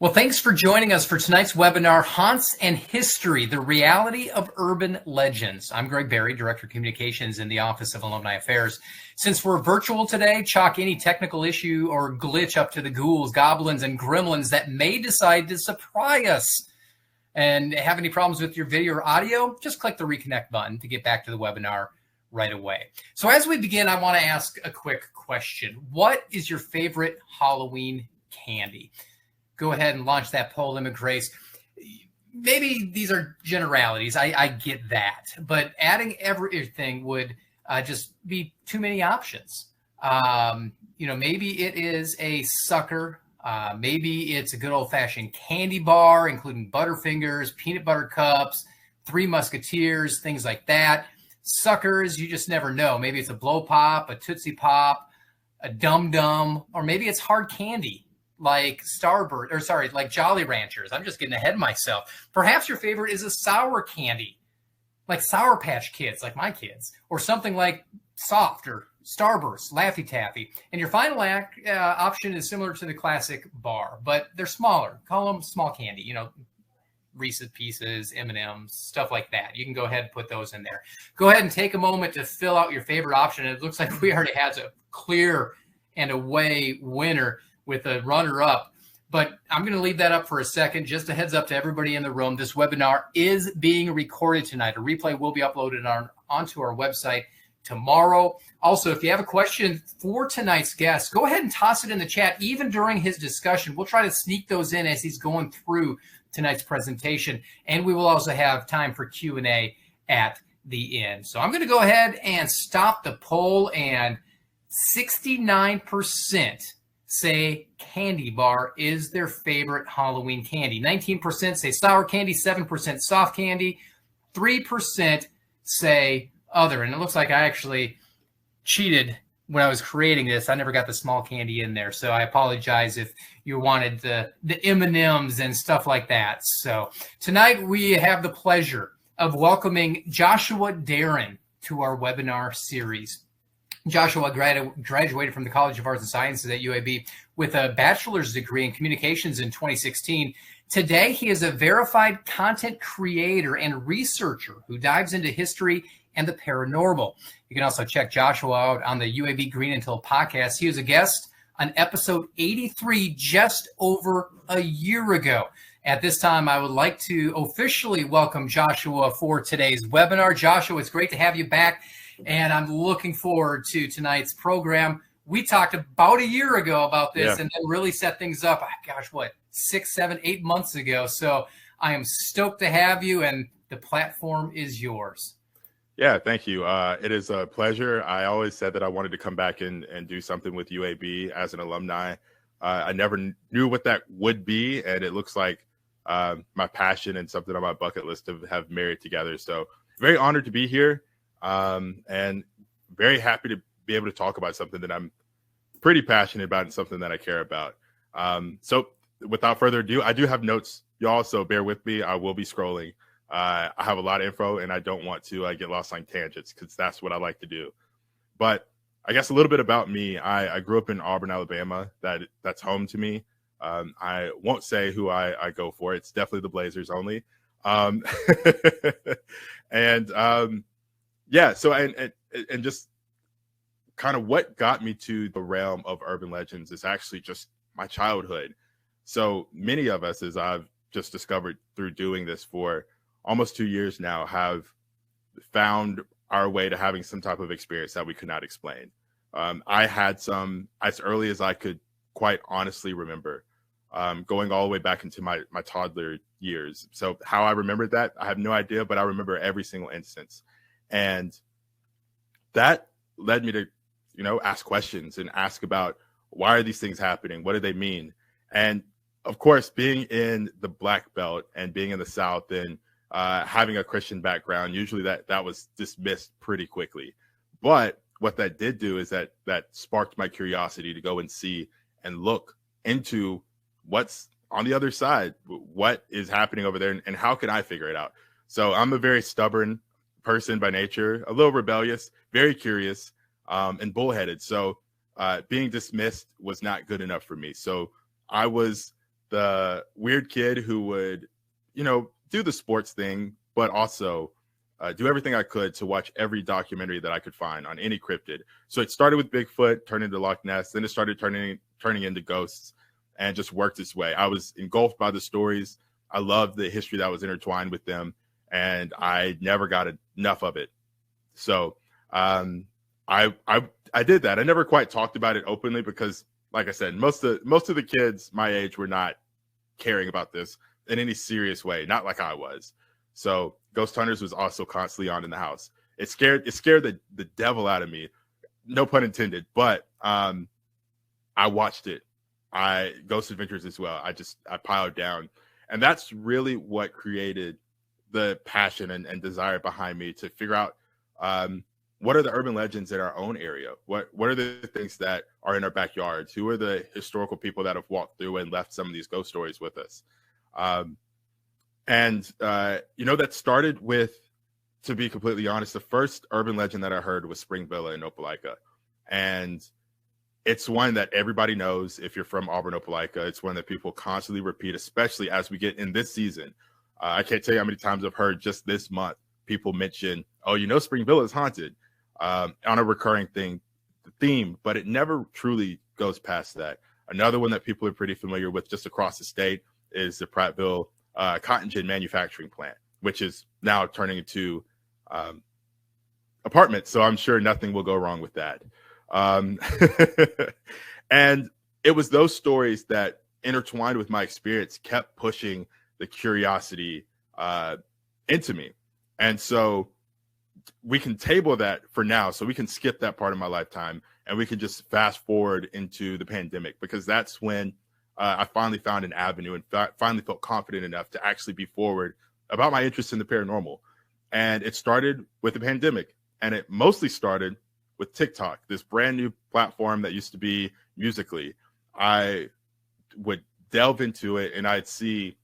Well, thanks for joining us for tonight's webinar, Haunts and History, the Reality of Urban Legends. I'm Greg Berry, Director of Communications in the Office of Alumni Affairs. Since we're virtual today, chalk any technical issue or glitch up to the ghouls, goblins, and gremlins that may decide to surprise us. And have any problems with your video or audio, just click the reconnect button to get back to the webinar right away. So as we begin, I want to ask a quick question. What is your favorite Halloween candy? Go ahead and launch that poll, Emma Grace. Maybe these are generalities. I get that. But adding everything would just be too many options. Maybe it is a sucker. Maybe it's a good old-fashioned candy bar, including Butterfingers, peanut butter cups, Three Musketeers, things like that. Suckers, you just never know. Maybe it's a Blow Pop, a Tootsie Pop, a Dum Dum, or maybe it's hard candy, like like Jolly Ranchers. I'm just getting ahead of myself. Perhaps your favorite is a sour candy, like Sour Patch Kids, like my kids, or something like Soft or Starburst, Laffy Taffy. And your final option is similar to the classic bar, but they're smaller. Call them small candy, Reese's Pieces, M&Ms, stuff like that. You can go ahead and put those in there. Go ahead and take a moment to fill out your favorite option. It looks like we already had a clear and away winner with a runner-up, but I'm going to leave that up for a second. Just a heads up to everybody in the room. This webinar is being recorded tonight. A replay will be uploaded onto our website tomorrow. Also, if you have a question for tonight's guest, go ahead and toss it in the chat, even during his discussion. We'll try to sneak those in as he's going through tonight's presentation, and we will also have time for Q&A at the end. So I'm going to go ahead and stop the poll, and 69% say candy bar is their favorite Halloween candy. 19% say sour candy, 7% soft candy, 3% say other. And it looks like I actually cheated when I was creating this. I never got the small candy in there, so I apologize if you wanted the M&Ms and stuff like that. So tonight we have the pleasure of welcoming Joshua Dairen to our webinar series. Joshua graduated from the College of Arts and Sciences at UAB with a bachelor's degree in communications in 2016. Today, he is a verified content creator and researcher who dives into history and the paranormal. You can also check Joshua out on the UAB Green Until podcast. He was a guest on episode 83 just over a year ago. At this time, I would like to officially welcome Joshua for today's webinar. Joshua, it's great to have you back, and I'm looking forward to tonight's program. We talked about a year ago about this and then really set things up, 6, 7, 8 months ago. So I am stoked to have you, and the platform is yours. Yeah, thank you. It is a pleasure. I always said that I wanted to come back and do something with UAB as an alumni. I never knew what that would be, and it looks like my passion and something on my bucket list have married together. So very honored to be here, and very happy to be able to talk about something that I'm pretty passionate about and something that I care about. So without further ado, I do have notes, y'all, so bear with me. I will be scrolling. I have a lot of info, and I don't want to get lost on tangents because that's what I like to do. But I guess a little bit about me. I grew up in Auburn, Alabama. That's home to me. I won't say who I go for. It's definitely the Blazers only. And just kind of what got me to the realm of urban legends is actually just my childhood. So many of us, as I've just discovered through doing this for almost 2 years now, have found our way to having some type of experience that we could not explain. I had some as early as I could quite honestly remember, going all the way back into my toddler years. So how I remembered that, I have no idea, but I remember every single instance. And that led me to, ask questions and ask about, why are these things happening? What do they mean? And of course, being in the Black Belt and being in the South and having a Christian background, usually that was dismissed pretty quickly. But what that did do is that sparked my curiosity to go and see and look into what's on the other side, what is happening over there, and how can I figure it out? So I'm a very stubborn person by nature, a little rebellious, very curious, and bullheaded. So being dismissed was not good enough for me. So I was the weird kid who would, do the sports thing, but also do everything I could to watch every documentary that I could find on any cryptid. So it started with Bigfoot, turned into Loch Ness, then it started turning into ghosts, and just worked its way. I was engulfed by the stories. I loved the history that was intertwined with them, and I never got enough of it. So I did that. I never quite talked about it openly because, like I said, most of the kids my age were not caring about this in any serious way, not like I was. So Ghost Hunters was also constantly on in the house. It scared the devil out of me, no pun intended. But I watched it. Ghost Adventures as well. I piled down, and that's really what created the passion and desire behind me to figure out what are the urban legends in our own area. What are the things that are in our backyards? Who are the historical people that have walked through and left some of these ghost stories with us? That started with, to be completely honest, the first urban legend that I heard was Spring Villa in Opelika. And it's one that everybody knows if you're from Auburn, Opelika. It's one that people constantly repeat, especially as we get in this season. I can't tell you how many times I've heard just this month people mention, oh, Spring Villa is haunted on a recurring theme, but it never truly goes past that. Another one that people are pretty familiar with just across the state is the Prattville cotton gin manufacturing plant, which is now turning into apartments. So I'm sure nothing will go wrong with that. And it was those stories that intertwined with my experience kept pushing the curiosity into me. And so we can table that for now. So we can skip that part of my lifetime and we can just fast forward into the pandemic, because that's when I finally found an avenue and finally felt confident enough to actually be forward about my interest in the paranormal. And it started with the pandemic, and it mostly started with TikTok, this brand new platform that used to be Musical.ly. I would delve into it and I'd see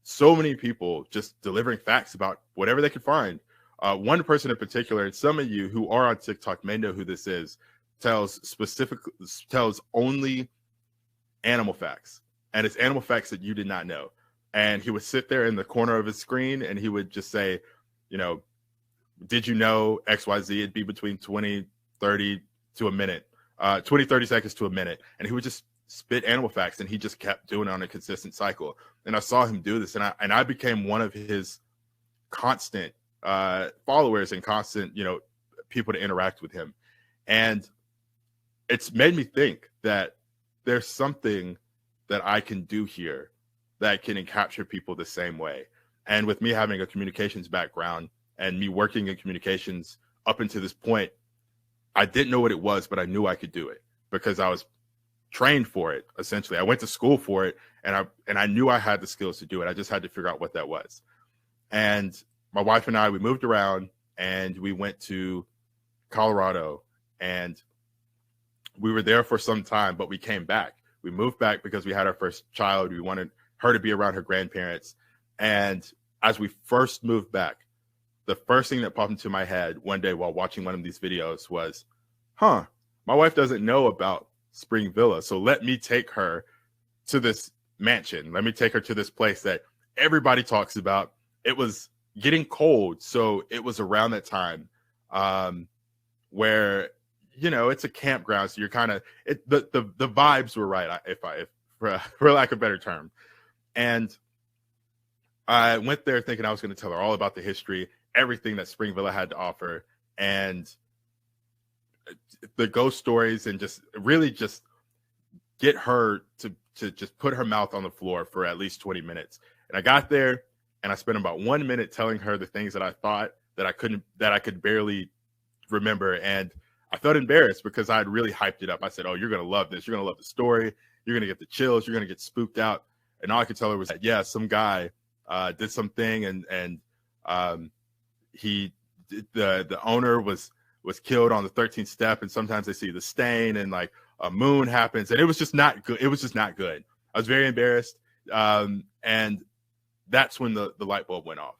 so many people just delivering facts about whatever they could find. One person in particular, and some of you who are on TikTok may know who this is, tells only animal facts, and it's animal facts that you did not know. And he would sit there in the corner of his screen and he would just say, did you know XYZ? It'd be between 20, 30 to a minute, 20, 30 seconds to a minute. And he would just spit animal facts, and he just kept doing it on a consistent cycle. And I saw him do this, and I became one of his constant followers and constant, people to interact with him. And it's made me think that there's something that I can do here that can capture people the same way. And with me having a communications background and me working in communications up until this point, I didn't know what it was, but I knew I could do it because I was trained for it. Essentially, I went to school for it, and I knew I had the skills to do it. I just had to figure out what that was. And my wife and I, we moved around and we went to Colorado, and we were there for some time, but we came back. We moved back because we had our first child. We wanted her to be around her grandparents. And as we first moved back, the first thing that popped into my head one day while watching one of these videos was, my wife doesn't know about Spring Villa. So let me take her to this mansion. Let me take her to this place that everybody talks about. It was getting cold. So it was around that time where, it's a campground. So you're kind of, the vibes were right, if for lack of a better term. And I went there thinking I was going to tell her all about the history, everything that Spring Villa had to offer, and the ghost stories, and just really just get her to just put her mouth on the floor for at least 20 minutes. And I got there and I spent about 1 minute telling her the things that I thought that I could barely remember. And I felt embarrassed because I had really hyped it up. I said, oh, you're going to love this. You're going to love the story. You're going to get the chills. You're going to get spooked out. And all I could tell her was that, yeah, some guy did something, and the owner was killed on the 13th step, and sometimes they see the stain, and like a moon happens, and it was just not good. It was just not good. I was very embarrassed. And that's when the light bulb went off.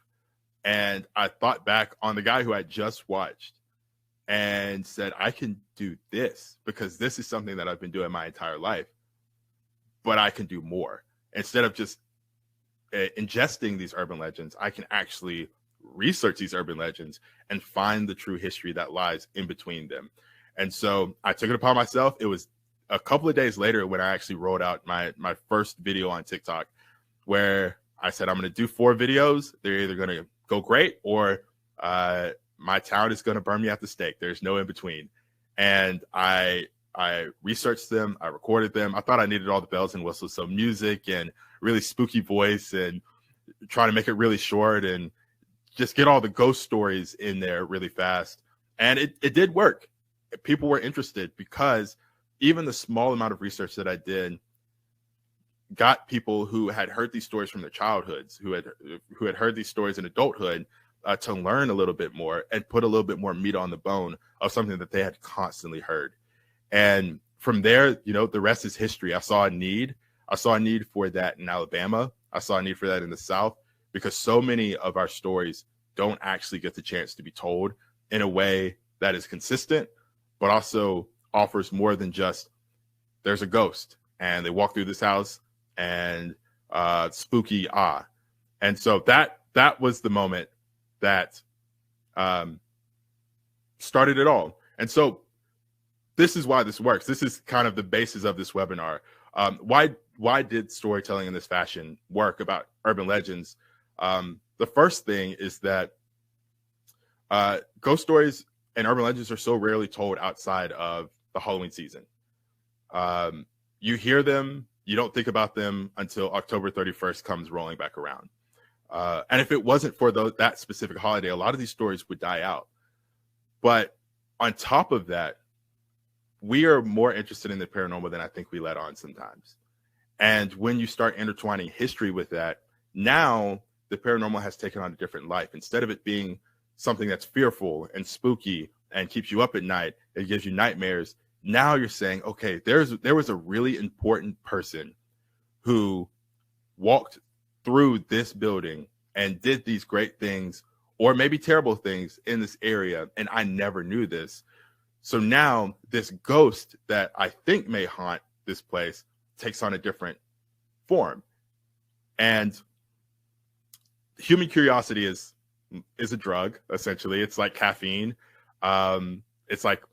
And I thought back on the guy who I just watched and said, I can do this because this is something that I've been doing my entire life, but I can do more. instead of just ingesting these urban legends, I can actually research these urban legends and find the true history that lies in between them. And so I took it upon myself. It was a couple of days later when I actually rolled out my first video on TikTok, where I said, I'm going to do 4 videos. They're either going to go great or my town is going to burn me at the stake. There's no in between. And I researched them. I recorded them. I thought I needed all the bells and whistles, so music and really spooky voice, and trying to make it really short and just get all the ghost stories in there really fast. And it did work. People were interested because even the small amount of research that I did got people who had heard these stories from their childhoods, who had heard these stories in adulthood, to learn a little bit more and put a little bit more meat on the bone of something that they had constantly heard. And from there, you know, the rest is history. I saw a need for that in Alabama. I saw a need for that in the South, because so many of our stories don't actually get the chance to be told in a way that is consistent, but also offers more than just there's a ghost and they walk through this house and spooky And so that was the moment that started it all. And so this is why this works. This is kind of the basis of this webinar. Why did storytelling in this fashion work about urban legends? The first thing is that ghost stories and urban legends are so rarely told outside of the Halloween season. You hear them, you don't think about them until October 31st comes rolling back around. And if it wasn't for that specific holiday, a lot of these stories would die out. But on top of that, we are more interested in the paranormal than I think we let on sometimes. And when you start intertwining history with that, now the paranormal has taken on a different life. Instead of it being something that's fearful and spooky and keeps you up at night, it gives you nightmares. Now you're saying, okay, there was a really important person who walked through this building and did these great things, or maybe terrible things in this area, and I never knew this. So now this ghost that I think may haunt this place takes on a different form. And human curiosity is a drug, essentially. It's like caffeine. It's like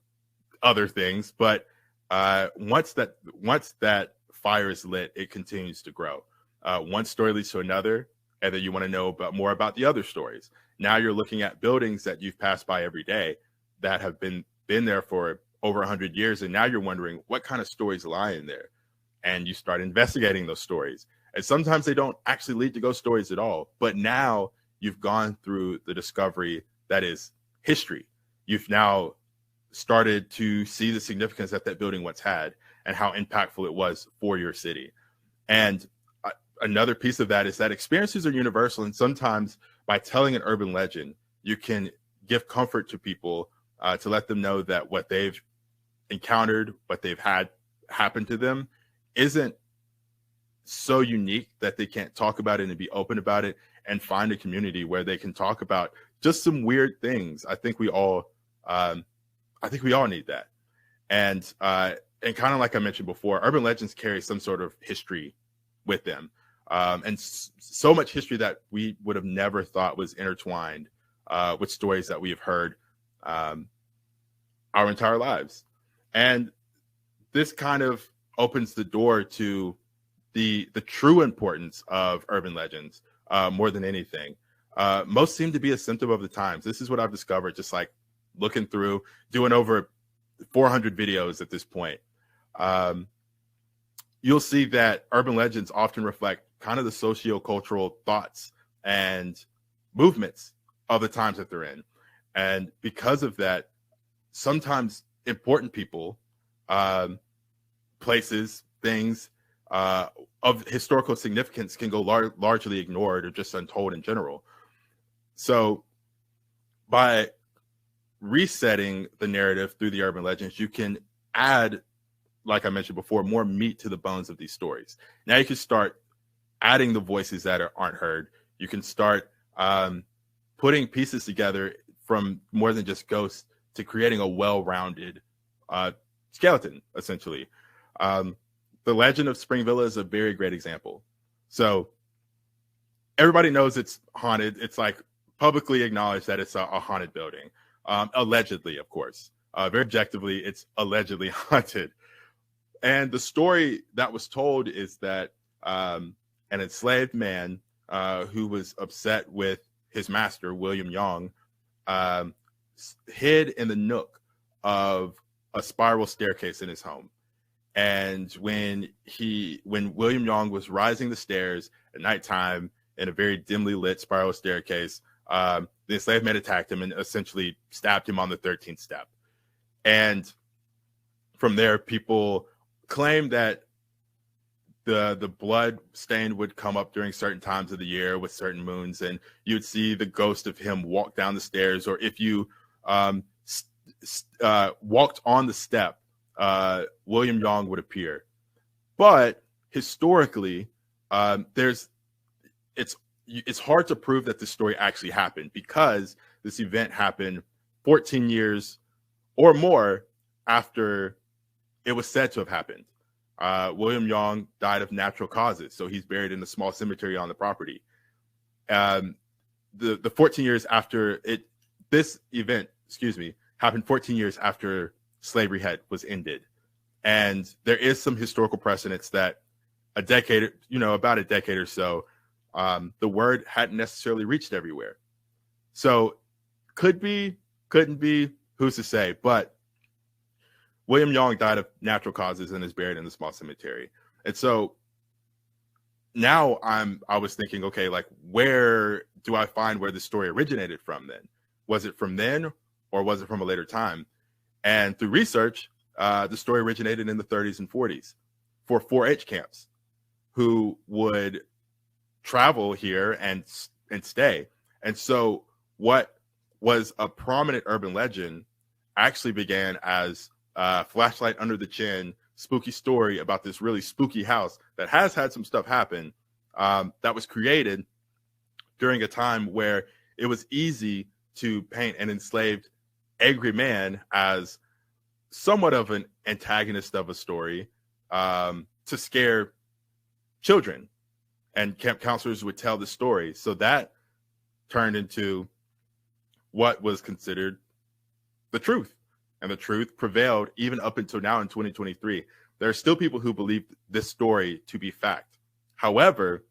other things. But once that fire is lit, it continues to grow. One story leads to another, and then you want to know more about the other stories. Now you're looking at buildings that you've passed by every day that have been there for over 100 years. And now you're wondering what kind of stories lie in there. And you start investigating those stories. And sometimes they don't actually lead to ghost stories at all. But now you've gone through the discovery that is history. You've now started to see the significance that building once had and how impactful it was for your city. And another piece of that is that experiences are universal. And sometimes by telling an urban legend, you can give comfort to people, to let them know that what they've encountered, what they've had happen to them, isn't so unique that they can't talk about it and be open about it and find a community where they can talk about just some weird things. I think we all need that. And kind of like I mentioned before, urban legends carry some sort of history with them. And so much history that we would have never thought was intertwined with stories that we have heard our entire lives. And this kind of opens the door to the true importance of urban legends more than anything. Most seem to be a symptom of the times. This is what I've discovered, just like looking through, doing over 400 videos at this point. You'll see that urban legends often reflect kind of the socio-cultural thoughts and movements of the times that they're in. And because of that, sometimes important people, places, things of historical significance can go largely ignored or just untold in general. So by resetting the narrative through the urban legends, you can add, like I mentioned before, more meat to the bones of these stories. Now you can start adding the voices that aren't heard. You can start putting pieces together from more than just ghosts to creating a well-rounded skeleton, essentially. The legend of Spring Villa is a very great example. So everybody knows it's haunted. It's like publicly acknowledged that it's a haunted building. Allegedly, of course. Very objectively, it's allegedly haunted. And the story that was told is that an enslaved man who was upset with his master, William Young, hid in the nook of a spiral staircase in his home. And when William Young was rising the stairs at nighttime in a very dimly lit spiral staircase, the enslaved man attacked him and essentially stabbed him on the 13th step. And from there, people claim that the blood stain would come up during certain times of the year with certain moons, and you'd see the ghost of him walk down the stairs, or if you walked on the step, William Young would appear. But historically, it's hard to prove that this story actually happened, because this event happened 14 years or more after it was said to have happened. William Young died of natural causes, so he's buried in a small cemetery on the property. The 14 years after this event, happened 14 years after slavery was ended. And there is some historical precedence that about a decade or so, the word hadn't necessarily reached everywhere. So could be, couldn't be, who's to say? But William Young died of natural causes and is buried in the small cemetery. And so now I was thinking, okay, like, where do I find where the story originated from then? Was it from then, or was it from a later time? And through research, the story originated in the 30s and 40s for 4-H camps, who would travel here and stay. And so what was a prominent urban legend actually began as flashlight under the chin, spooky story about this really spooky house that has had some stuff happen, that was created during a time where it was easy to paint an enslaved, angry man as somewhat of an antagonist of a story, to scare children. And camp counselors would tell the story. So that turned into what was considered the truth. And the truth prevailed even up until now in 2023. There are still people who believe this story to be fact. However,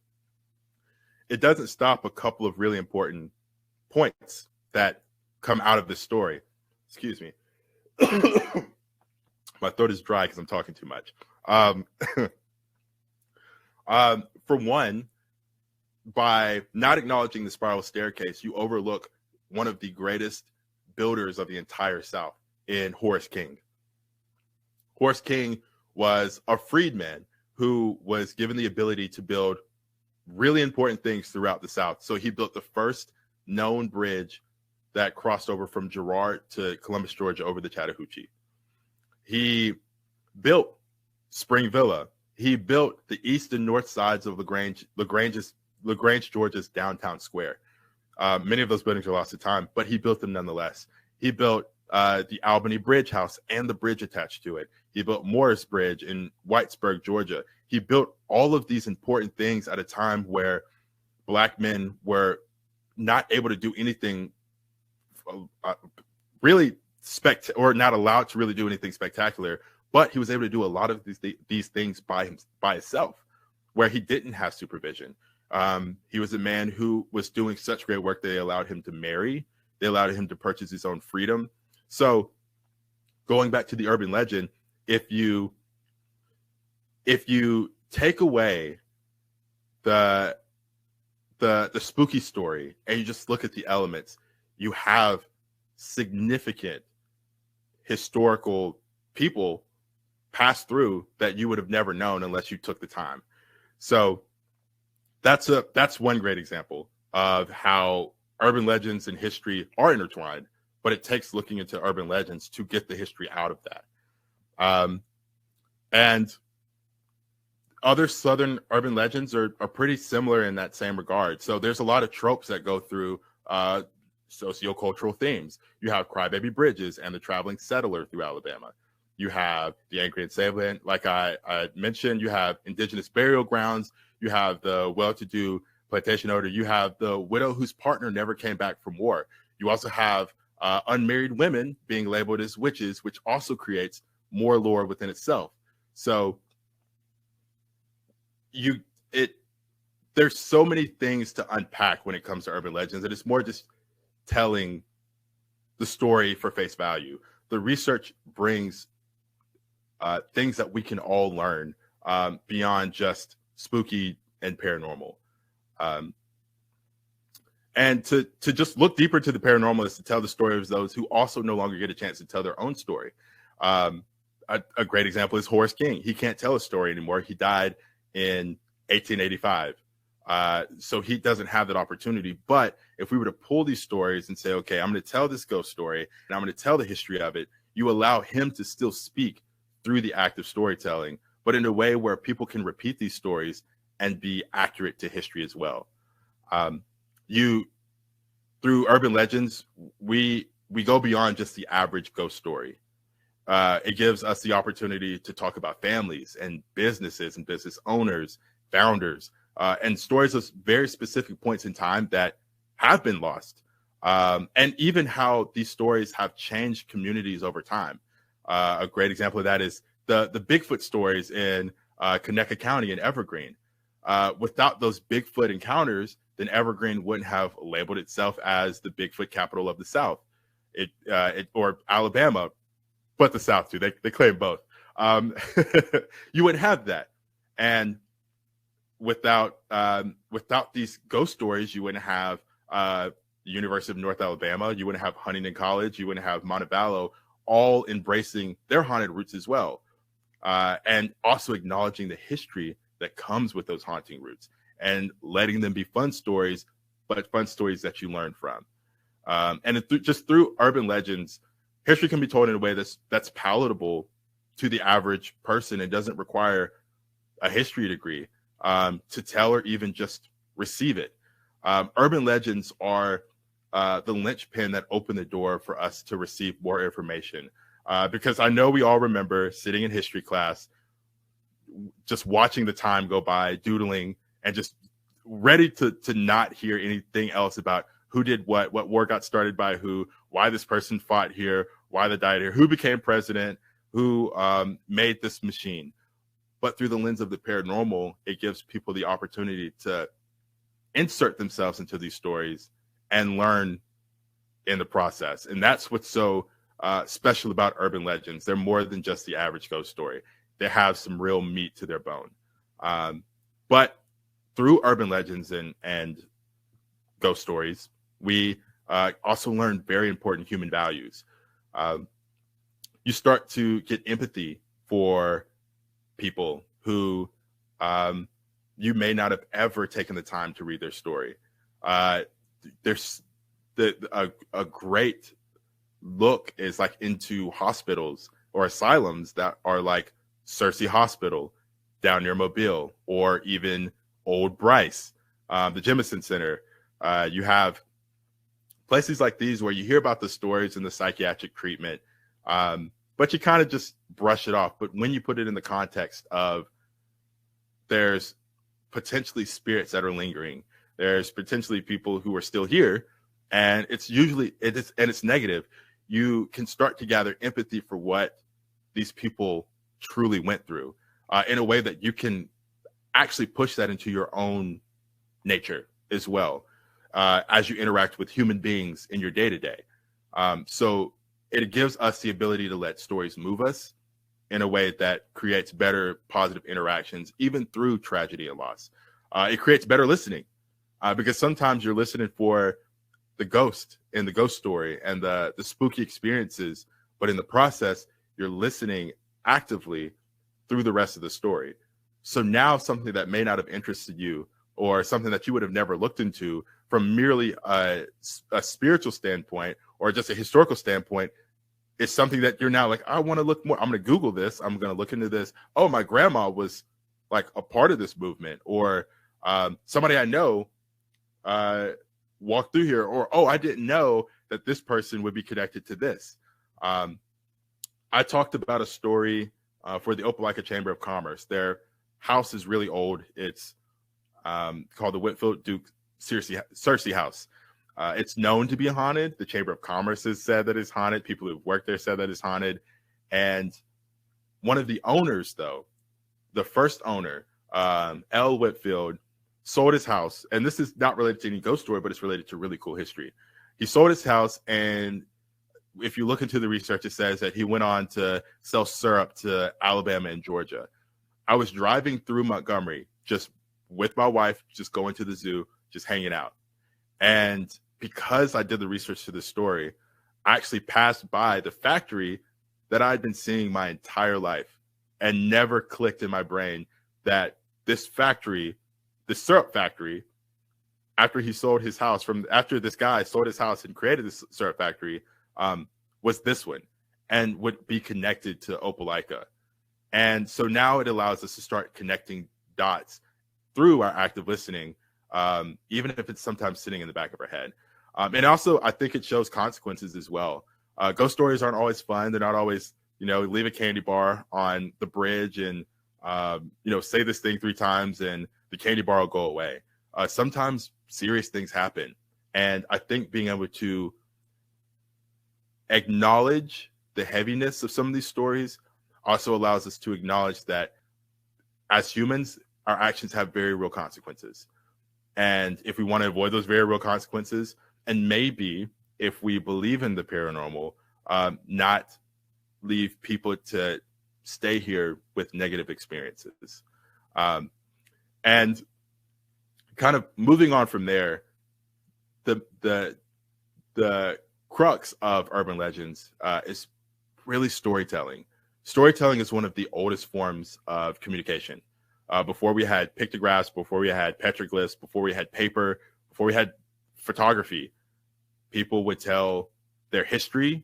it doesn't stop a couple of really important points that come out of this story. Excuse me. My throat is dry because I'm talking too much. For one, by not acknowledging the spiral staircase, you overlook one of the greatest builders of the entire South in Horace King. Horace King was a freedman who was given the ability to build really important things throughout the South. So he built the first known bridge that crossed over from Girard to Columbus, Georgia, over the Chattahoochee. He built Spring Villa. He built the east and north sides of LaGrange, Georgia's downtown square. Many of those buildings are lost to time, but he built them nonetheless. He built the Albany Bridge House and the bridge attached to it. He built Morris Bridge in Whitesburg, Georgia. He built all of these important things at a time where Black men were not able to do anything really or not allowed to really do anything spectacular. But he was able to do a lot of these things by himself, where he didn't have supervision. He was a man who was doing such great work that they allowed him to marry. They allowed him to purchase his own freedom. So going back to the urban legend, if you take away the spooky story and you just look at the elements, you have significant historical people pass through that you would have never known unless you took the time. So that's one great example of how urban legends and history are intertwined, but it takes looking into urban legends to get the history out of that. And other Southern urban legends are pretty similar in that same regard. So there's a lot of tropes that go through sociocultural themes. You have crybaby bridges and the traveling settler through Alabama. you have the angry enslavement, like I mentioned, you have indigenous burial grounds, you have the well-to-do plantation owner, you have the widow whose partner never came back from war. You also have unmarried women being labeled as witches, which also creates more lore within itself. So there's so many things to unpack when it comes to urban legends, and it's more just telling the story for face value. The research brings things that we can all learn beyond just spooky and paranormal. And to just look deeper to the paranormal is to tell the story of those who also no longer get a chance to tell their own story. A great example is Horace King. He can't tell a story anymore. He died in 1885. So he doesn't have that opportunity. But if we were to pull these stories and say, okay, I'm going to tell this ghost story and I'm going to tell the history of it, you allow him to still speak through the act of storytelling, but in a way where people can repeat these stories and be accurate to history as well. Through urban legends, we go beyond just the average ghost story. It gives us the opportunity to talk about families and businesses and business owners, founders, and stories of very specific points in time that have been lost. And even how these stories have changed communities over time. A great example of that is the Bigfoot stories in Conecuh County in Evergreen. Without those Bigfoot encounters, then Evergreen wouldn't have labeled itself as the Bigfoot capital of the South, or Alabama, but the South too. They claim both. You wouldn't have that, and without these ghost stories, you wouldn't have the University of North Alabama. You wouldn't have Huntington College. You wouldn't have Montevallo, all embracing their haunted roots as well, and also acknowledging the history that comes with those haunting roots and letting them be fun stories, but fun stories that you learn from. And just through urban legends, history can be told in a way that's palatable to the average person and doesn't require a history degree to tell or even just receive it. Urban legends are the linchpin that opened the door for us to receive more information. Because I know we all remember sitting in history class, just watching the time go by, doodling, and just ready to not hear anything else about who did what war got started by who, why this person fought here, why they died here, who became president, who made this machine. But through the lens of the paranormal, it gives people the opportunity to insert themselves into these stories and learn in the process. And that's what's so special about urban legends. They're more than just the average ghost story. They have some real meat to their bone. But through urban legends and ghost stories, we also learn very important human values. You start to get empathy for people who you may not have ever taken the time to read their story. There's a great look is like into hospitals or asylums that are like Searcy Hospital down near Mobile, or even Old Bryce, the Jemison Center. You have places like these where you hear about the stories and the psychiatric treatment, but you kind of just brush it off. But when you put it in the context of there's potentially spirits that are lingering, there's potentially people who are still here, and it's negative, you can start to gather empathy for what these people truly went through, in a way that you can actually push that into your own nature as well, as you interact with human beings in your day-to-day. So it gives us the ability to let stories move us in a way that creates better positive interactions, even through tragedy and loss. It creates better listening, because sometimes you're listening for the ghost in the ghost story and the spooky experiences, but in the process, you're listening actively through the rest of the story. So now something that may not have interested you, or something that you would have never looked into from merely a spiritual standpoint or just a historical standpoint, is something that you're now like, I want to look more. I'm going to Google this. I'm going to look into this. Oh, my grandma was like a part of this movement, or somebody I know walked through here, or, oh, I didn't know that this person would be connected to this. I talked about a story for the Opelika Chamber of Commerce. Their house is really old. It's called the Whitfield Duke Searcy House. It's known to be haunted. The Chamber of Commerce has said that it's haunted. People who've worked there said that it's haunted. And one of the owners, though, the first owner, L. Whitfield, sold his house. And this is not related to any ghost story, but it's related to really cool history. He sold his house, and if you look into the research, it says that he went on to sell syrup to Alabama and Georgia. I was driving through Montgomery just with my wife, just going to the zoo, just hanging out. And because I did the research to this story, I actually passed by the factory that I'd been seeing my entire life and never clicked in my brain that this factory, the syrup factory, after this guy sold his house and created this syrup factory, was this one and would be connected to Opelika. And so now it allows us to start connecting dots through our active listening, even if it's sometimes sitting in the back of our head. And also, I think it shows consequences as well. Ghost stories aren't always fun. They're not always, leave a candy bar on the bridge and, say this thing 3 times and the candy bar will go away. Sometimes serious things happen. And I think being able to acknowledge the heaviness of some of these stories also allows us to acknowledge that as humans, our actions have very real consequences. And if we want to avoid those very real consequences, and maybe if we believe in the paranormal, not leave people to stay here with negative experiences. And kind of moving on from there, the crux of urban legends is really storytelling. Storytelling is one of the oldest forms of communication. Before we had pictographs, before we had petroglyphs, before we had paper, before we had photography, people would tell their history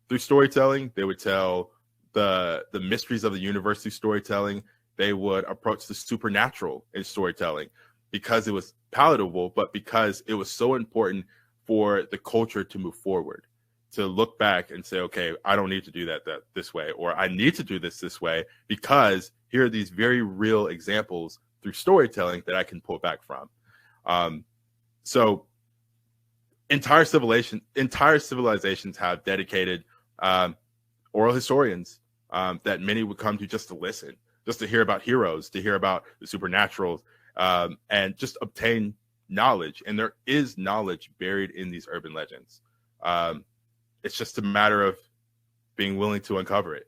through storytelling. They would tell the mysteries of the universe through storytelling. They would approach the supernatural in storytelling because it was palatable, but because it was so important for the culture to move forward, to look back and say, okay, I don't need to do that this way, or I need to do this way because here are these very real examples through storytelling that I can pull back from. So entire civilizations have dedicated oral historians that many would come to just to listen, just to hear about heroes, to hear about the supernatural, and just obtain knowledge. And there is knowledge buried in these urban legends. It's just a matter of being willing to uncover it.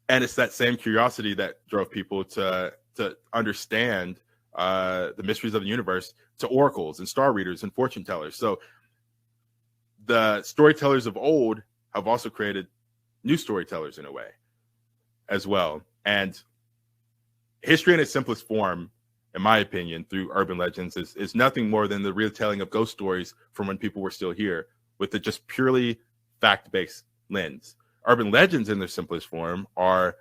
And it's that same curiosity that drove people to understand the mysteries of the universe, to oracles and star readers and fortune tellers. So the storytellers of old have also created new storytellers in a way as well. And history in its simplest form, in my opinion, through urban legends is nothing more than the retelling of ghost stories from when people were still here with a just purely fact-based lens. Urban legends in their simplest form are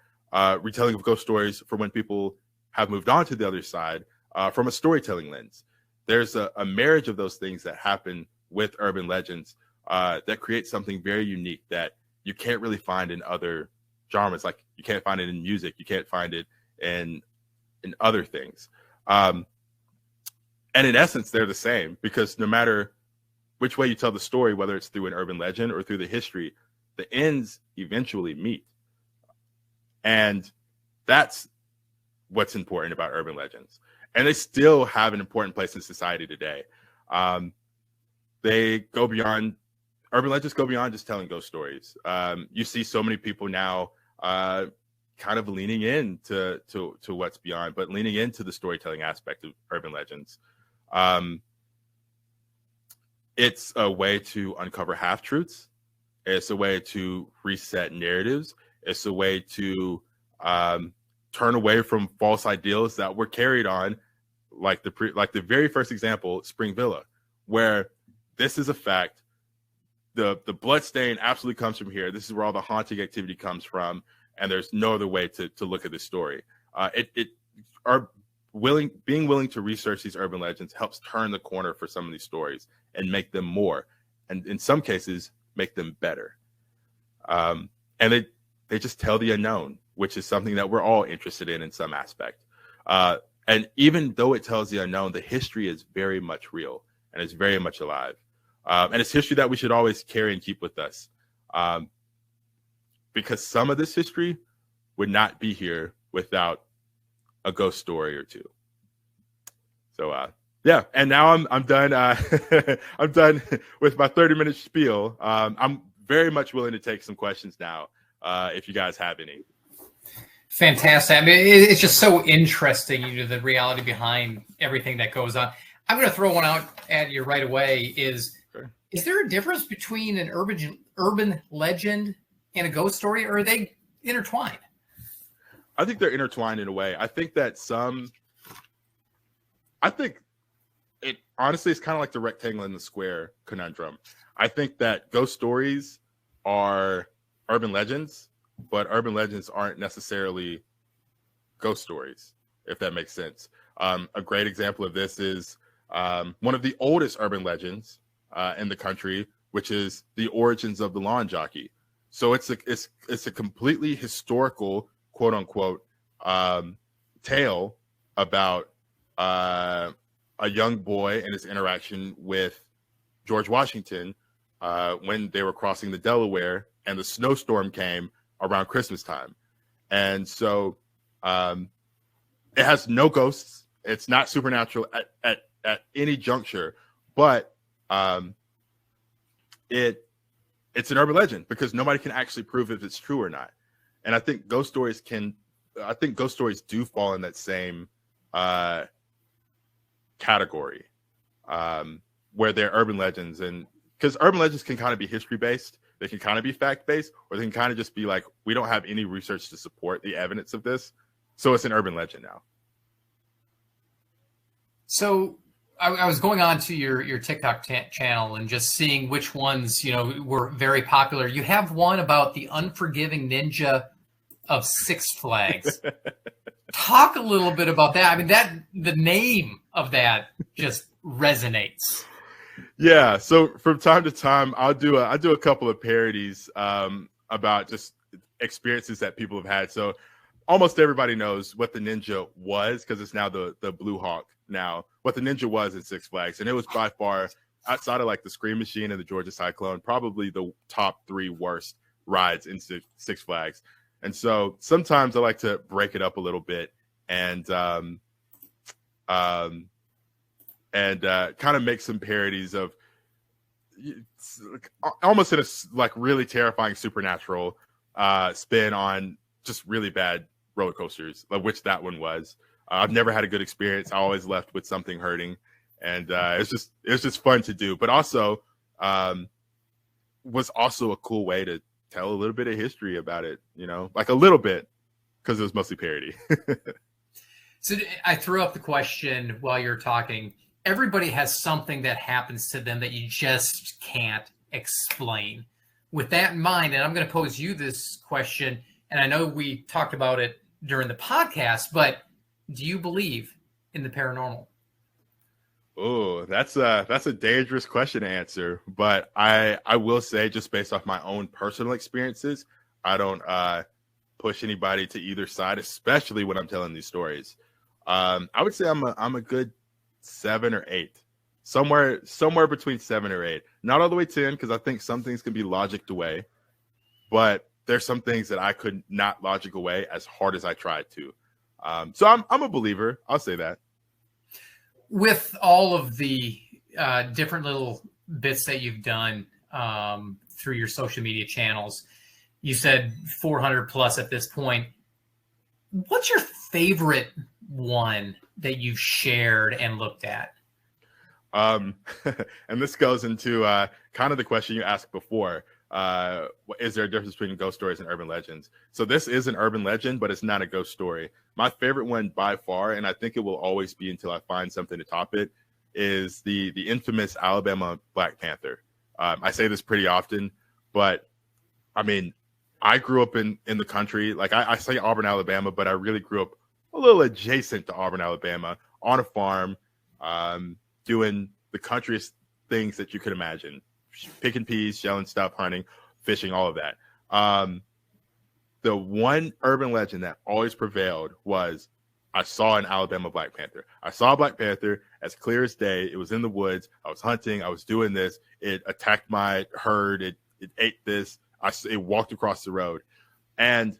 retelling of ghost stories from when people have moved on to the other side from a storytelling lens. There's a marriage of those things that happen with urban legends that create something very unique that you can't really find in other genres. Like you can't find it in music. You can't find it in other things. And in essence, they're the same because no matter which way you tell the story, whether it's through an urban legend or through the history, the ends eventually meet. And that's what's important about urban legends. And they still have an important place in society today. They go beyond, urban legends go beyond just telling ghost stories. You see so many people now kind of leaning in to what's beyond, but leaning into the storytelling aspect of urban legends. It's a way to uncover half-truths. It's a way to reset narratives. It's a way to turn away from false ideals that were carried on, like the very first example, Spring Villa, where this is a fact. The blood stain absolutely comes from here. This is where all the haunting activity comes from, and there's no other way to look at this story. Being willing to research these urban legends helps turn the corner for some of these stories and make them more, and in some cases, make them better. And they just tell the unknown, which is something that we're all interested in some aspect. And even though it tells the unknown, the history is very much real and it's very much alive. And it's history that we should always carry and keep with us. Because some of this history would not be here without a ghost story or two. So, yeah. And now I'm done. I'm done with my 30-minute spiel. I'm very much willing to take some questions now, if you guys have any. Fantastic. I mean, it's just so interesting, the reality behind everything that goes on. I'm going to throw one out at you right away. Is there a difference between an urban legend and a ghost story, or are they intertwined? I think they're intertwined in a way. I think it honestly is kind of like the rectangle and the square conundrum. I think that ghost stories are urban legends, but urban legends aren't necessarily ghost stories, if that makes sense. A great example of this is one of the oldest urban legends in the country, which is the origins of the lawn jockey. So it's a completely historical, quote unquote, tale about a young boy and his interaction with George Washington when they were crossing the Delaware and the snowstorm came around Christmas time. And so it has no ghosts. It's not supernatural at any juncture, but it's an urban legend because nobody can actually prove if it's true or not. And I think ghost stories do fall in that same category, where they're urban legends. And because urban legends can kind of be history based, they can kind of be fact based, or they can kind of just be like, we don't have any research to support the evidence of this, so it's an urban legend now. So I was going on to your TikTok channel and just seeing which ones, were very popular. You have one about the unforgiving ninja of Six Flags. Talk a little bit about that. I mean, the name of that just resonates. Yeah. So from time to time, I do a couple of parodies about just experiences that people have had. So almost everybody knows what the ninja was because it's now the Blue Hawk. Now, what the ninja was in Six Flags, and it was by far, outside of like the Scream Machine and the Georgia Cyclone, probably the top 3 worst rides in Six Flags. And so sometimes I like to break it up a little bit and kind of make some parodies of almost in a like really terrifying supernatural spin on just really bad roller coasters, of which that one was. I've never had a good experience. I always left with something hurting, and it was just fun to do. But also, was also a cool way to tell a little bit of history about it. Like a little bit, because it was mostly parody. So I threw up the question while you're talking. Everybody has something that happens to them that you just can't explain. With that in mind, and I'm going to pose you this question, and I know we talked about it during the podcast, but do you believe in the paranormal? Oh, that's a dangerous question to answer, but I will say, just based off my own personal experiences, I don't push anybody to either side, especially when I'm telling these stories. I would say I'm a good 7 or 8, somewhere between 7 or 8. Not all the way 10, because I think some things can be logicked away, but there's some things that I could not logic away as hard as I tried to. So I'm a believer. I'll say that. With all of the different little bits that you've done through your social media channels, you said 400 plus at this point. What's your favorite one that you've shared and looked at? And this goes into kind of the question you asked before. Is there a difference between ghost stories and urban legends? So this is an urban legend, but it's not a ghost story. My favorite one by far, and I think it will always be until I find something to top it, is the infamous Alabama Black Panther. I say this pretty often, but I mean, I grew up in the country. Like I say Auburn, Alabama, but I really grew up a little adjacent to Auburn, Alabama, on a farm, doing the countryest things that you could imagine. Picking peas, shelling stuff, hunting, fishing, all of that. The one urban legend that always prevailed was I saw an Alabama Black Panther. I saw a Black Panther as clear as day. It was in the woods. I was hunting. I was doing this. It attacked my herd. It ate this. It walked across the road. And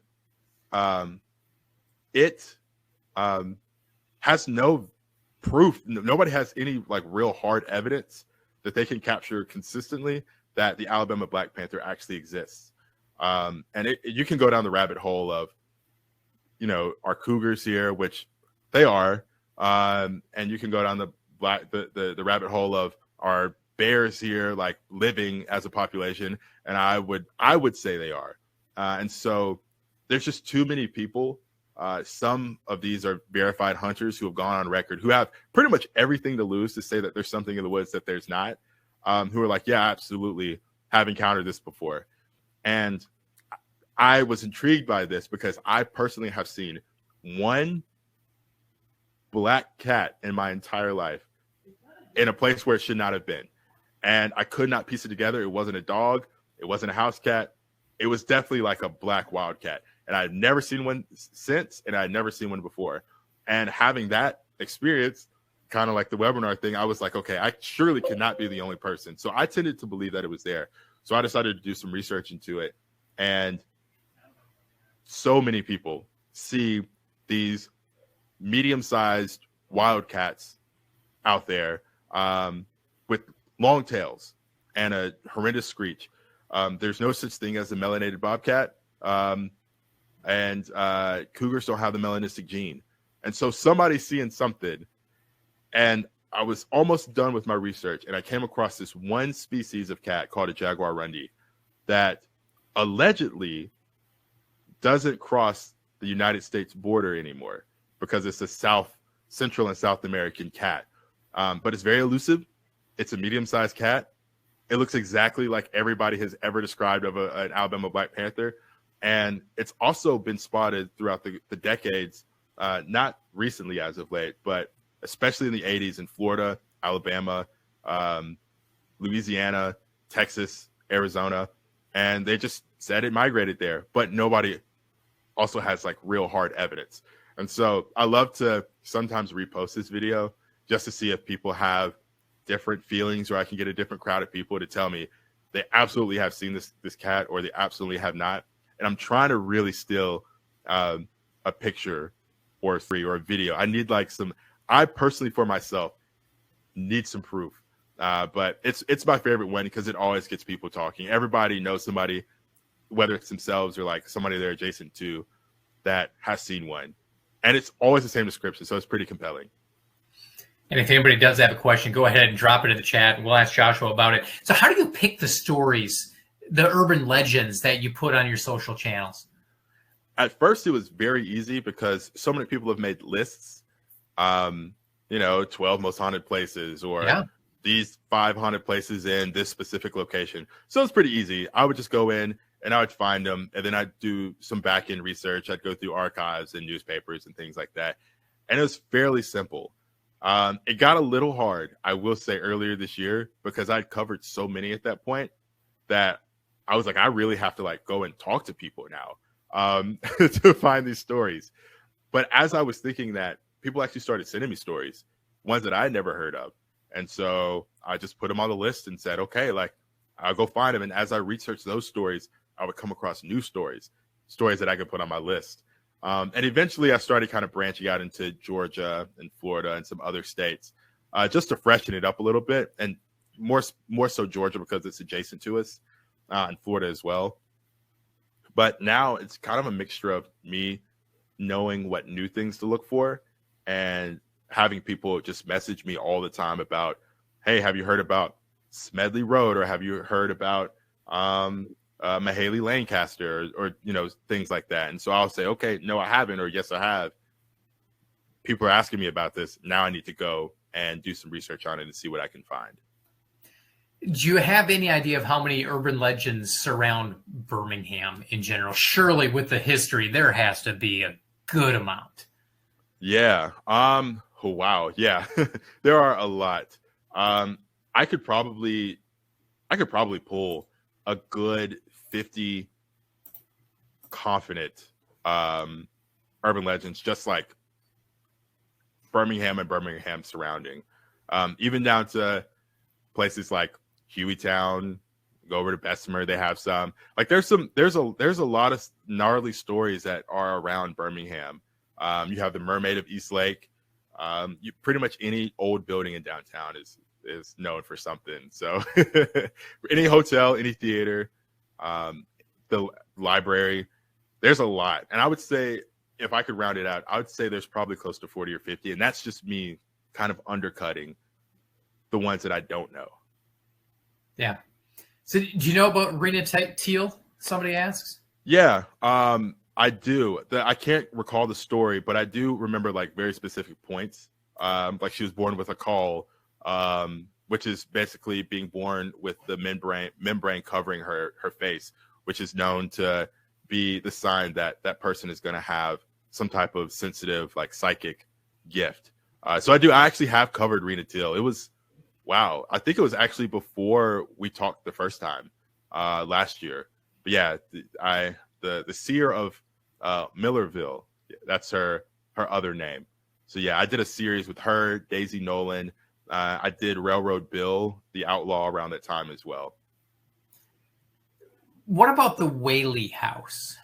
it has no proof. Nobody has any like real hard evidence that they can capture consistently that the Alabama Black Panther actually exists. And you can go down the rabbit hole of, our cougars here, which they are, and you can go down the rabbit hole of our bears here, like living as a population, and I would say they are. And so there's just too many people. Some of these are verified hunters who have gone on record, who have pretty much everything to lose to say that there's something in the woods that there's not, who are like, yeah, absolutely, have encountered this before. And I was intrigued by this because I personally have seen one black cat in my entire life in a place where it should not have been. And I could not piece it together. It wasn't a dog. It wasn't a house cat. It was definitely like a black wildcat. And I've never seen one since, and I'd never seen one before. And having that experience, kind of like the webinar thing, I was like, okay, I surely cannot be the only person. So I tended to believe that it was there. So I decided to do some research into it. And so many people see these medium-sized wildcats out there with long tails and a horrendous screech. There's no such thing as a melanated bobcat, and cougars don't have the melanistic gene. And so somebody's seeing something, and I was almost done with my research, and I came across this one species of cat called a jaguar rundi that allegedly doesn't cross the United States border anymore because it's a Central and South American cat. But it's very elusive. It's a medium-sized cat. It looks exactly like everybody has ever described of an Alabama Black Panther. And it's also been spotted throughout the decades, not recently as of late, but especially in the 80s in Florida, Alabama, Louisiana, Texas, Arizona. And they just said it migrated there, but nobody also has like real hard evidence. And so I love to sometimes repost this video just to see if people have different feelings, or I can get a different crowd of people to tell me they absolutely have seen this cat or they absolutely have not. And I'm trying to really steal a picture or a video. I need I personally for myself need some proof. But it's my favorite one because it always gets people talking. Everybody knows somebody, whether it's themselves or like somebody they're adjacent to, that has seen one. And it's always the same description, so it's pretty compelling. And if anybody does have a question, go ahead and drop it in the chat, and we'll ask Joshua about it. So how do you pick the stories, the urban legends that you put on your social channels? At first, it was very easy because so many people have made lists, 12 most haunted places, or these 5 haunted places in this specific location. So it's pretty easy. I would just go in and I would find them, and then I'd do some back-end research. I'd go through archives and newspapers and things like that. And it was fairly simple. It got a little hard, I will say, earlier this year because I'd covered so many at that point that I was like, I really have to go and talk to people now to find these stories. But as I was thinking that, people actually started sending me stories, ones that I had never heard of. And so I just put them on the list and said, okay, I'll go find them. And as I researched those stories, I would come across new stories that I could put on my list. And eventually I started kind of branching out into Georgia and Florida and some other states just to freshen it up a little bit. And more so Georgia because it's adjacent to us, and Florida as well. But now it's kind of a mixture of me knowing what new things to look for and having people just message me all the time about, hey, have you heard about Smedley Road, or have you heard about Mahaley Lancaster, or things like that. And so I'll say, okay, no, I haven't, or yes, I have. People are asking me about this. Now I need to go and do some research on it and see what I can find. Do you have any idea of how many urban legends surround Birmingham in general? Surely with the history, there has to be a good amount. Yeah. Oh, wow. Yeah. There are a lot. I could probably pull a good 50 confident urban legends, just like Birmingham and Birmingham surrounding, even down to places like Hueytown. Go over to Bessemer, they have some. Like there's a lot of gnarly stories that are around Birmingham. You have the Mermaid of East Lake. You pretty much any old building in downtown is known for something. So any hotel, any theater, the library, there's a lot. And I would say, if I could round it out, I would say there's probably close to 40 or 50. And that's just me kind of undercutting the ones that I don't know. Yeah. So do you know about Rena Teal? Somebody asks. Yeah, I do. I can't recall the story, but I do remember like very specific points. Like she was born with a caul, which is basically being born with the membrane covering her face, which is known to be the sign that that person is going to have some type of sensitive, like psychic gift. So I actually have covered Rena Teal. It was, wow. I think it was actually before we talked the first time last year. But yeah, the seer of Millerville, that's her other name. So yeah, I did a series with her, Daisy Nolan. I did Railroad Bill, the outlaw, around that time as well. What about the Whaley House?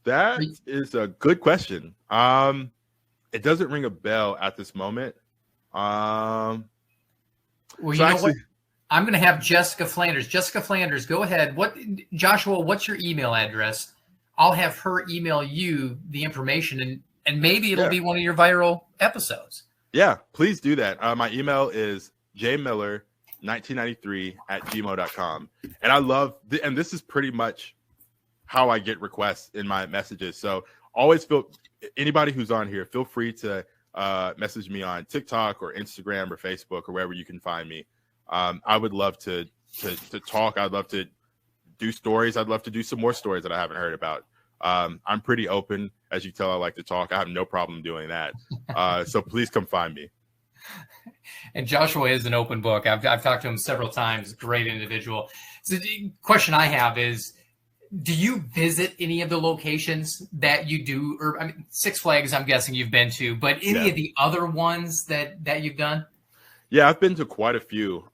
That is a good question. It doesn't ring a bell at this moment. Well, you know what? I'm going to have Jessica Flanders. Jessica Flanders, go ahead. Joshua, what's your email address? I'll have her email you the information, and maybe it'll be one of your viral episodes. Yeah, please do that. My email is jmiller1993@gmail.com. And I love, and this is pretty much how I get requests in my messages. So always anybody who's on here, feel free to message me on TikTok or Instagram or Facebook or wherever you can find me. I would love to talk. I'd love to do stories. I'd love to do some more stories that I haven't heard about. I'm pretty open. As you tell, I like to talk. I have no problem doing that. So please come find me. And Joshua is an open book. I've talked to him several times. Great individual. So the question I have is, do you visit any of the locations that you do? Or I mean, Six Flags, I'm guessing you've been to, but any of the other ones that you've done? Yeah, I've been to quite a few.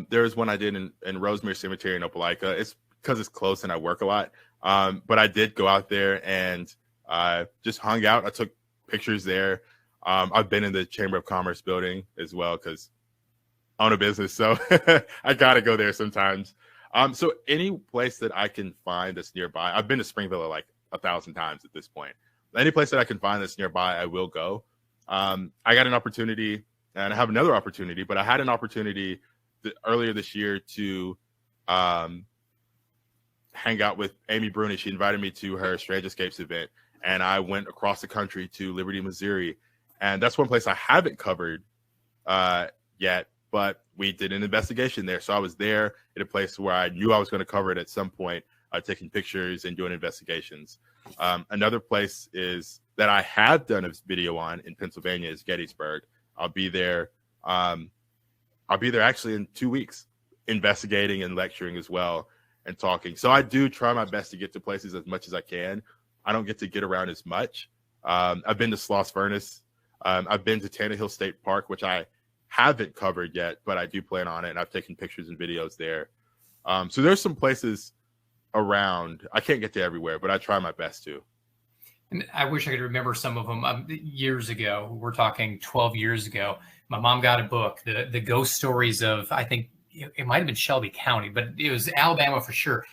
There's one I did in Rosemere Cemetery in Opelika. It's because it's close and I work a lot. But I did go out there and just hung out. I took pictures there. I've been in the Chamber of Commerce building as well because I own a business. So I got to go there sometimes. So any place that I can find that's nearby, I've been to Springville like 1,000 times at this point. Any place that I can find that's nearby, I will go. I got an opportunity, and I have another opportunity, but I had an opportunity earlier this year to hang out with Amy Bruni. She invited me to her Strange Escapes event, and I went across the country to Liberty, Missouri. And that's one place I haven't covered yet, but we did an investigation there. So I was there at a place where I knew I was going to cover it at some point, taking pictures and doing investigations. Another place is that I have done a video on in Pennsylvania is Gettysburg. I'll be there actually in 2 weeks, investigating and lecturing as well and talking. So I do try my best to get to places as much as I can. I don't get to get around as much. I've been to Sloss Furnace. I've been to Tannehill State Park, which I haven't covered yet, but I do plan on it. And I've taken pictures and videos there. So there's some places around. I can't get to everywhere, but I try my best to. And I wish I could remember some of them. Years ago, we're talking 12 years ago, my mom got a book, the ghost stories of, I think it might have been Shelby County, but it was Alabama for sure.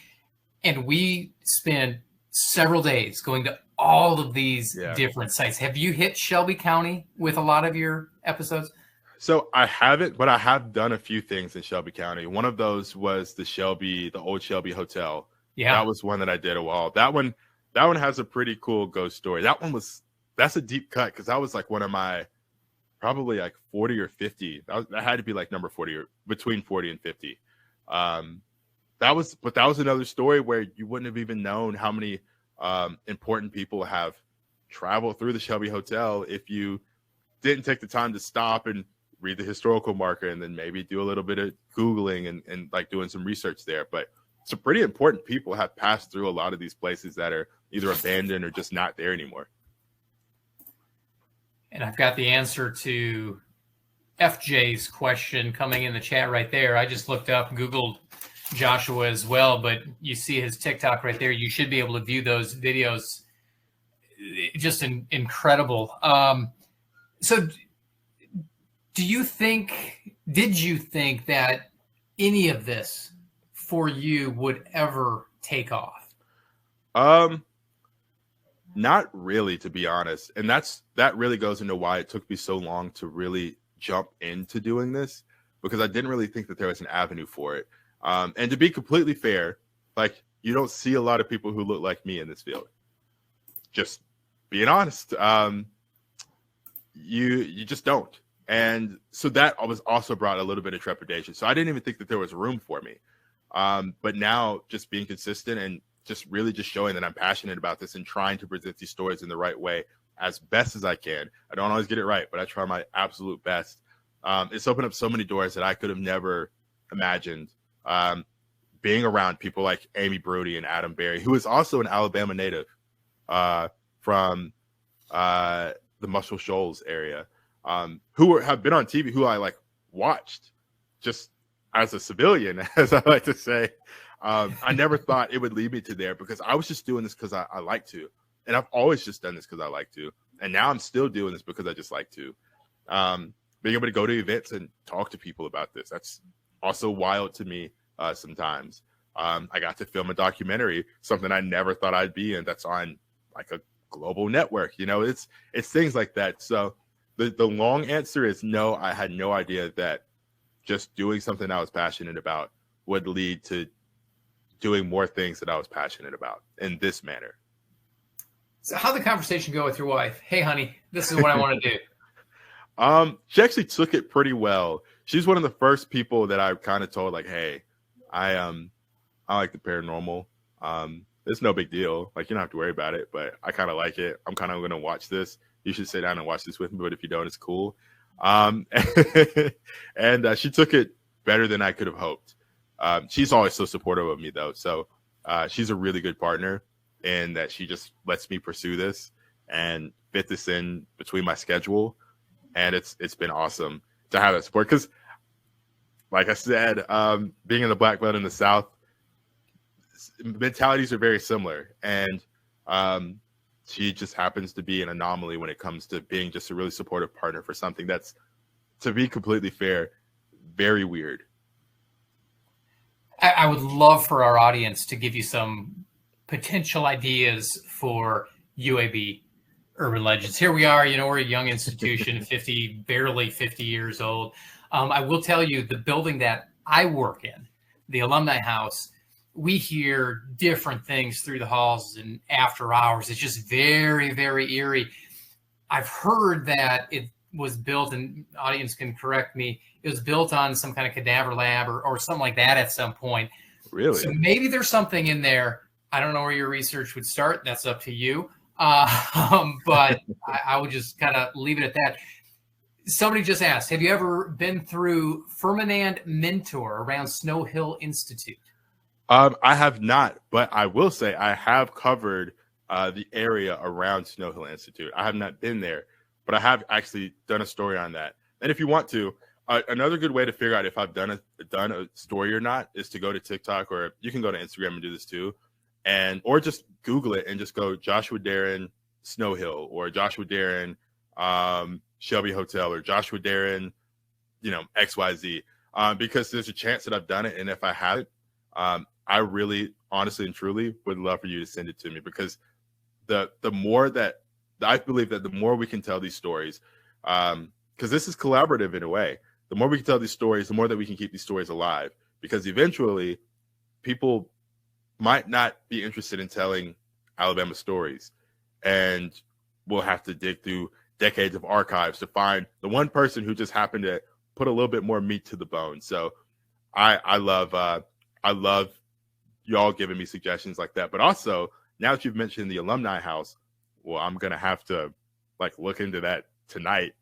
And we spent several days going to all of these different sites. Have you hit Shelby County with a lot of your episodes? So I haven't, but I have done a few things in Shelby County. One of those was the old Shelby Hotel. Yeah. That was one that I did a while. That one has a pretty cool ghost story. That's a deep cut because that was like one of my probably like 40 or 50. That had to be like number 40 or between 40 and 50. That was another story where you wouldn't have even known how many important people have traveled through the Shelby Hotel if you didn't take the time to stop and read the historical marker and then maybe do a little bit of Googling and like doing some research there. But some pretty important people have passed through a lot of these places that are either abandoned or just not there anymore. And I've got the answer to FJ's question coming in the chat right there. I just looked up, Googled Joshua as well, but you see his TikTok right there. You should be able to view those videos. Just incredible. So did you think that any of this for you would ever take off? Not really, to be honest. And that really goes into why it took me so long to really jump into doing this, because I didn't really think that there was an avenue for it. And to be completely fair, like, you don't see a lot of people who look like me in this field. Just being honest. You just don't. And so that was also brought a little bit of trepidation. So I didn't even think that there was room for me. But now just being consistent and just really just showing that I'm passionate about this and trying to present these stories in the right way as best as I can. I don't always get it right, but I try my absolute best. It's opened up so many doors that I could have never imagined. Being around people like Amy Brody and Adam Berry, who is also an Alabama native from the Muscle Shoals area, who have been on TV, who I like watched just as a civilian, as I like to say. I never thought it would lead me to there, because I was just doing this because I like to. And I've always just done this because I like to. And now I'm still doing this because I just like to. Being able to go to events and talk to people about this, that's also wild to me sometimes. I got to film a documentary, something I never thought I'd be in, that's on like a global network. You know, it's things like that. So the long answer is no, I had no idea that just doing something I was passionate about would lead to doing more things that I was passionate about in this manner. So how'd the conversation go with your wife? Hey, honey, this is what I want to do. She actually took it pretty well. She's one of the first people that I kind of told, like, hey, I like the paranormal. It's no big deal. Like, you don't have to worry about it, but I kind of like it. I'm kind of going to watch this. You should sit down and watch this with me, but if you don't, it's cool. And she took it better than I could have hoped. She's always so supportive of me, though. So she's a really good partner in that she just lets me pursue this and fit this in between my schedule. And it's been awesome to have that support, because, like I said, being in the Black Belt in the South, mentalities are very similar. And she just happens to be an anomaly when it comes to being just a really supportive partner for something that's, to be completely fair, very weird. I would love for our audience to give you some potential ideas for UAB urban legends. Here we are, we're a young institution, barely 50 years old. I will tell you, the building that I work in, the Alumni House, we hear different things through the halls and after hours. It's just very, very eerie. I've heard that it was built, and the audience can correct me, it was built on some kind of cadaver lab or something like that at some point. Really? So maybe there's something in there. I don't know where your research would start. That's up to you. But I would just kind of leave it at that. Somebody just asked, have you ever been through Ferdinand Mentor around Snow Hill Institute? I have not, but I will say I have covered the area around Snow Hill Institute. I have not been there, but I have actually done a story on that. And if you want to, another good way to figure out if I've done a story or not is to go to TikTok, or you can go to Instagram and do this too, or just Google it and just go Joshua Dairen Snow Hill, or Joshua Dairen Shelby Hotel, or Joshua Dairen, XYZ, because there's a chance that I've done it, and if I haven't, I really, honestly and truly would love for you to send it to me, because the more that I believe that the more we can tell these stories, because this is collaborative in a way, the more we can tell these stories, the more that we can keep these stories alive, because eventually people might not be interested in telling Alabama stories, and we'll have to dig through decades of archives to find the one person who just happened to put a little bit more meat to the bone. So I love y'all giving me suggestions like that. But also, now that you've mentioned the Alumni House, well, I'm going to have to look into that tonight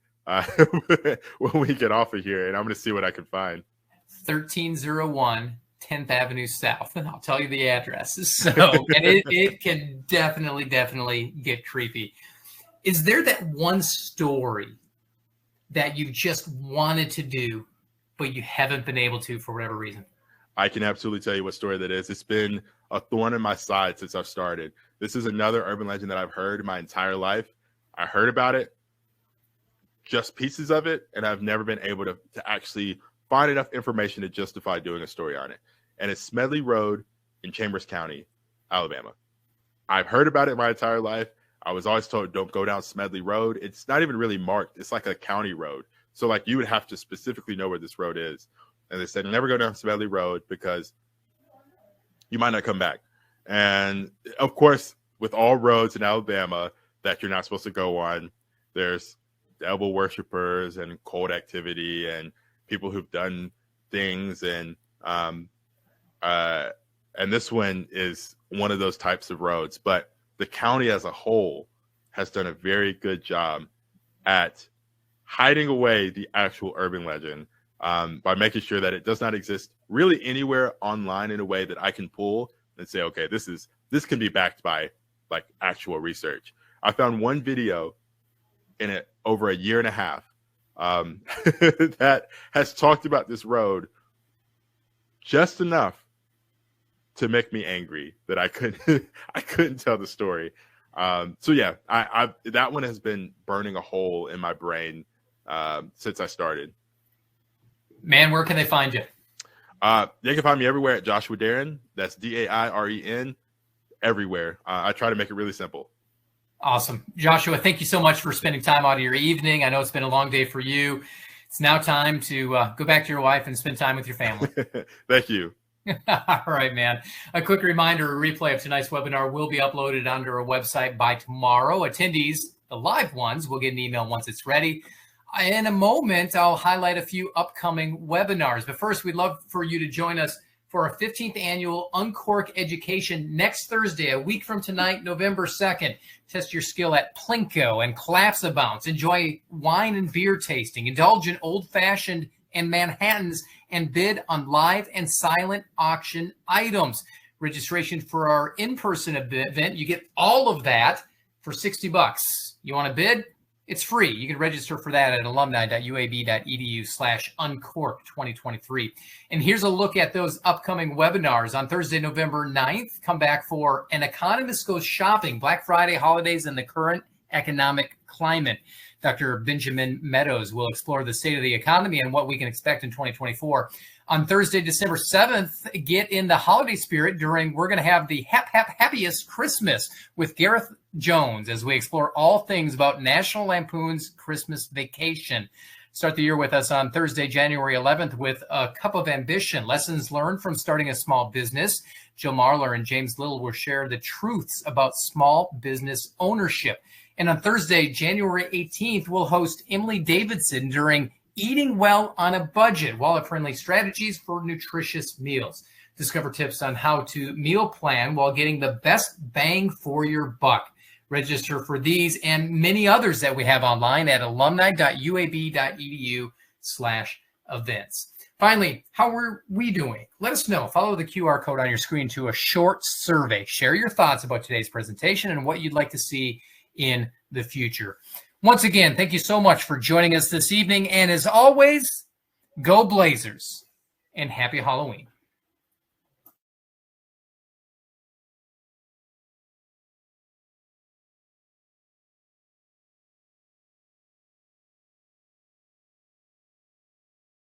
when we get off of here, and I'm going to see what I can find. 1301 10th Avenue South, and I'll tell you the address. So, and it can definitely get creepy. Is there that one story that you just wanted to do, but you haven't been able to for whatever reason? I can absolutely tell you what story that is. It's been a thorn in my side since I've started. This is another urban legend that I've heard my entire life. I heard about it, just pieces of it, and I've never been able to actually find enough information to justify doing a story on it. And it's Smedley Road in Chambers County, Alabama. I've heard about it my entire life. I was always told, don't go down Smedley Road. It's not even really marked. It's like a county road. So like you would have to specifically know where this road is. And they said, never go down Smedley Road because you might not come back. And of course, with all roads in Alabama that you're not supposed to go on, there's devil worshipers and cold activity and people who've done things. And this one is one of those types of roads. But the county as a whole has done a very good job at hiding away the actual urban legend by making sure that it does not exist really anywhere online in a way that I can pull and say, okay, this can be backed by like actual research. I found one video in it over a year and a half that has talked about this road just enough to make me angry that I couldn't tell the story. So yeah, I that one has been burning a hole in my brain since I started. Man, where can they find you? They can find me everywhere at Joshua Dairen. That's Dairen, everywhere. I try to make it really simple. Awesome. Joshua, thank you so much for spending time out of your evening. I know it's been a long day for you. It's now time to go back to your wife and spend time with your family. Thank you. All right, man. A quick reminder, a replay of tonight's webinar will be uploaded onto our website by tomorrow. Attendees, the live ones, will get an email once it's ready. In a moment, I'll highlight a few upcoming webinars. But first, we'd love for you to join us for our 15th annual Uncork Education next Thursday, a week from tonight, November 2nd. Test your skill at Plinko and Collapse-A-Bounce. Enjoy wine and beer tasting. Indulge in old-fashioned and Manhattans and bid on live and silent auction items. Registration for our in-person event, you get all of that for $60. You want to bid? It's free. You can register for that at alumni.uab.edu/uncork2023. And here's a look at those upcoming webinars. On Thursday, November 9th, come back for An Economist Goes Shopping, Black Friday holidays and the current economic climate. Dr. Benjamin Meadows will explore the state of the economy and what we can expect in 2024. On Thursday, December 7th, get in the holiday spirit we're going to have the happiest Christmas with Gareth Jones as we explore all things about National Lampoon's Christmas Vacation. Start the year with us on Thursday, January 11th with A Cup of Ambition, lessons learned from starting a small business. Jill Marler and James Little will share the truths about small business ownership. And on Thursday, January 18th, we'll host Emily Davidson during Eating Well on a Budget, wallet-friendly strategies for nutritious meals. Discover tips on how to meal plan while getting the best bang for your buck. Register for these and many others that we have online at alumni.uab.edu/events. Finally, how are we doing? Let us know. Follow the QR code on your screen to a short survey. Share your thoughts about today's presentation and what you'd like to see in the future. Once again, thank you so much for joining us this evening. And as always, go Blazers and happy Halloween.